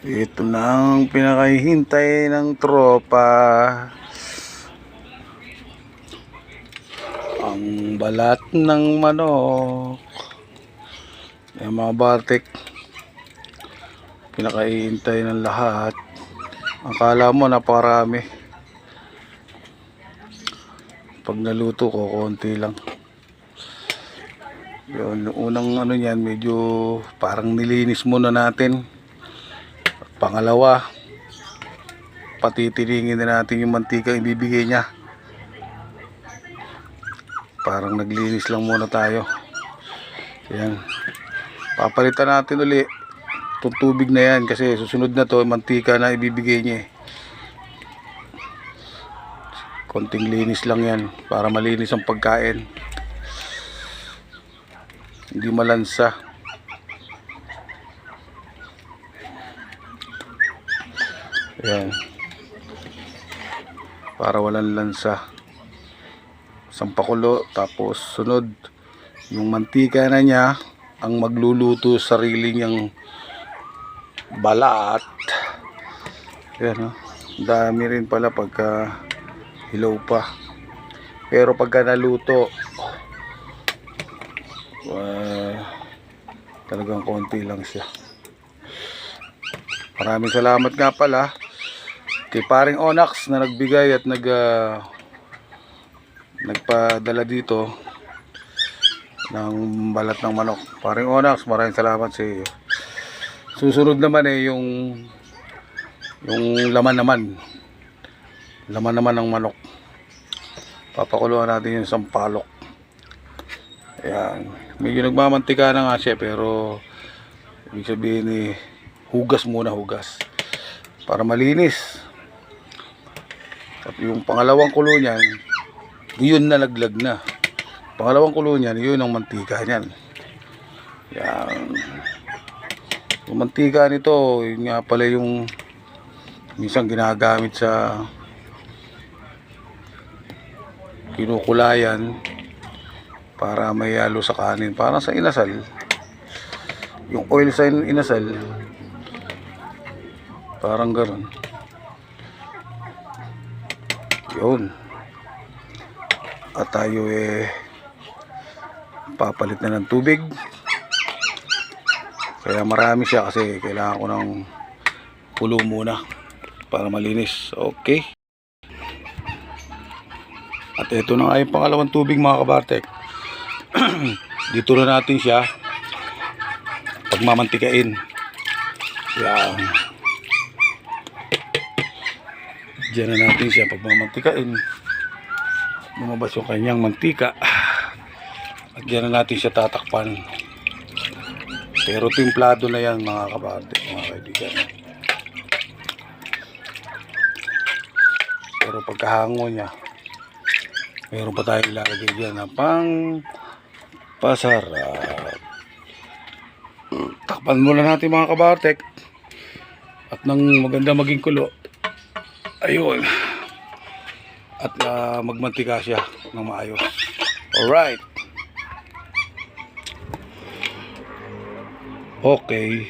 Ito na ang pinakahihintay ng tropa. Ang balat ng manok. Yung mga batik, pinakahihintay ng lahat. Akala mo napakarami. Pag naluto ko, konti lang. Yun, unang ano niyan, medyo parang nilinis muna natin. Pangalawa, patitilingin na natin yung mantika ibibigay niya. Parang naglinis lang muna tayo. Yan. Papalitan natin uli itong tubig na yan kasi susunod na to mantika na ibibigay niya. Konting linis lang yan para malinis ang pagkain. Hindi malansa. Yan. Para walang lansa. Sampakulo, tapos sunod yung mantika na niya ang magluluto sarili niyang balat. Yan, oh. Dami rin pala pagka hilaw pa. Pero pagka naluto, talagang konti lang siya. Maraming salamat nga pala kay paring Onax na nagbigay at nagpadala dito ng balat ng manok. Paring Onax, maraming salamat sa iyo. Susunod naman yung laman naman ng manok. Papakuluan natin yung sampalok. Ayan. Medyo nagmamantika na nga siya, pero ibig sabihin hugas muna, hugas para malinis. At yung pangalawang kulo niyan, yun na laglag na. Pangalawang kulo niyan, yun ang mantika niyan. Yan. Yung mantika nito, yun nga pala yung minsan ginagamit sa kinukulayan para may halo sa kanin, para sa inasal. Yung oil sa inasal, parang gano'n. Yun. At tayo papalit na ng tubig. Kaya marami siya kasi kailangan ko ng kulo muna para malinis. Okay. At ito na nga yung pangalawang tubig, mga kabartek. Dito na natin siya pagmamantikain. Yan. Diyan na natin siya pagmamantikain. Lumabas yung kanyang mantika. At diyan na natin siya tatakpan. Pero timplado na yan, mga kabartek, mga kaibigan. Pero pagkahango niya, meron pa tayong ilalagay dyan na pang pasarap. Takpan muna natin, mga kabartek. At nang maganda maging kulo, ayun. At magmantika siya ng maayos. Alright. Okay.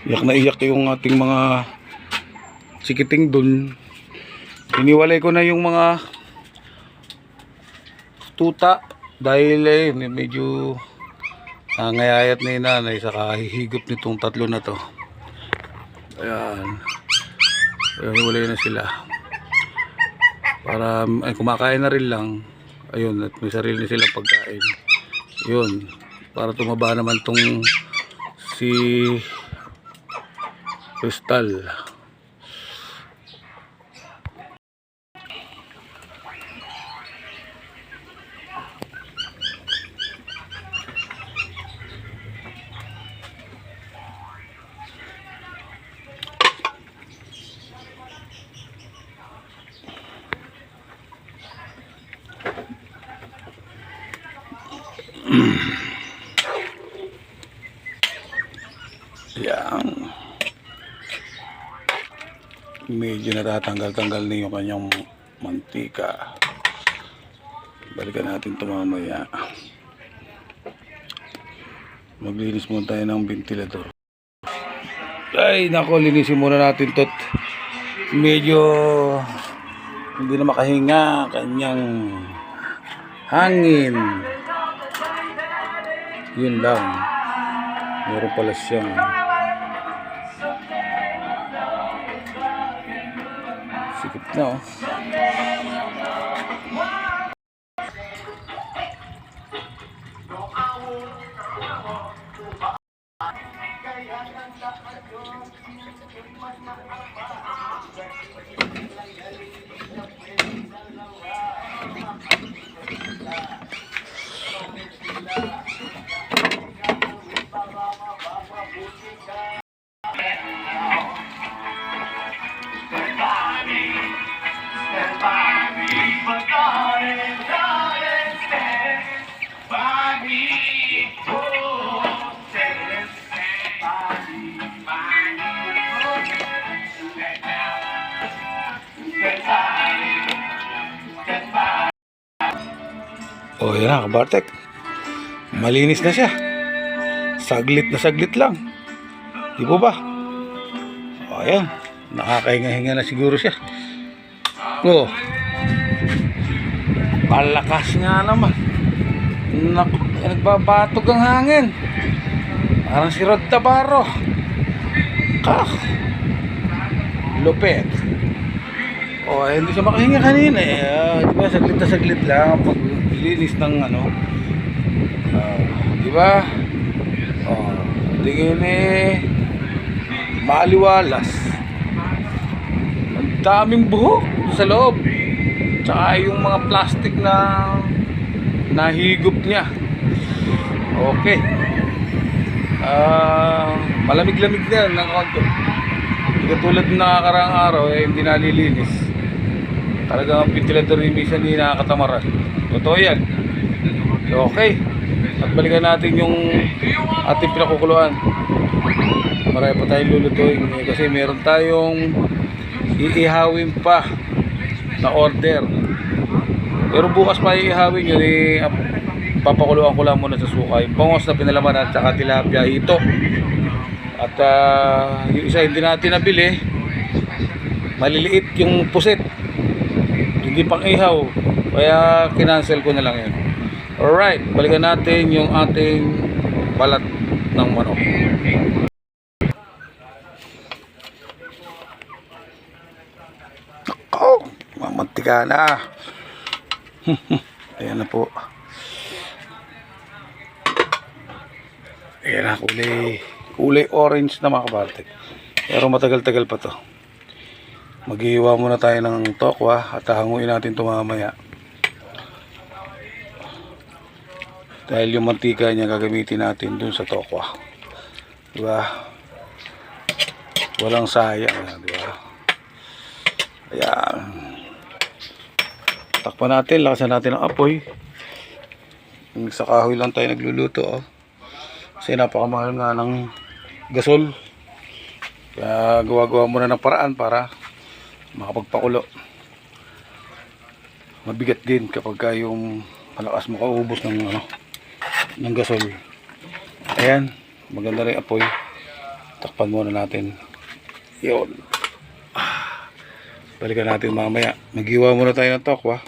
Iyak na iyak yung ating mga sikiting dun. Iniwalay ko na yung mga tuta dahil medyo ngayayat na yung nanay sa kahihigop nitong tatlo na to. Ayan. Iniwalay na sila para kumakain na rin lang. Ayun, at may sarili na silang pagkain. Yun, para tumaba naman tong si Crystal. Yan. Medyo natatanggal-tanggal na yung kanyang mantika. Balikan natin ito mamaya. Maglinis muna tayo ng ventilador. Ay nako, linisin muna natin to. Medyo hindi na makahinga kanyang hangin. Yun lang. Meron pala siyang sikip na oh. Oh, yan na, kabartek. Malinis na siya. Saglit na saglit lang. Di po ba? Oh, ayan. Nakakahinga-hinga na siguro siya. Oh. Palakas nga naman. Nagbabatog ang hangin. Parang si Rod Tabarro. Kak. Lupet. Oh, hindi siya makahinga kanina eh. Di ba, saglit na saglit lang paglinis ng ano. Di ba? Oh, tingin eh maliwalas. Ang daming buhok sa loob. Tsaka yung mga plastic na nahigop niya. Okay. Malamig-lamig na yan ng konti. Katulad ng nakakaraang araw eh, hindi nalilinis. Talagang ang ventilador ni minsan hindi nakakatamaran. Totoo yan. Okay. At balikan natin yung ating pinakukuluan. Marami pa tayong lulutuin kasi meron tayong iihawin pa na order. Pero bukas pa iihawin yun eh, papakuluan ko lang muna sa suka. Yung bangos na pinalaman at saka tilapia ito. At yung isa hindi natin nabili, maliliit yung pusit, hindi pang ihaw, kaya kinancel ko na lang yun. Alright, balikan natin yung ating balat ng manok. Oh, mamantika na. Ayan na po. Ayan na, kulay orange na mga kabartek. Pero matagal-tagal pa to. Maghihiwa muna tayo ng tokwa at hanguin natin ito mamaya. Dahil yung mantika niya gagamitin natin dun sa tokwa. Diba? Walang sayang. Diba? Ayan. Takpan natin, lakasan natin ang apoy. Sa kahoy lang tayo nagluluto. Oh. Kasi napakamahal nga ng gasol. Kaya gawa-gawa muna ng paraan para makapagpakulo. Mabigat din kapag yung malakas mo kaubos ng gasol. Ayan, maganda rin apoy. Takpan muna natin. Yun. Balikan natin mamaya. Maghiwa muna tayo ng tokwa.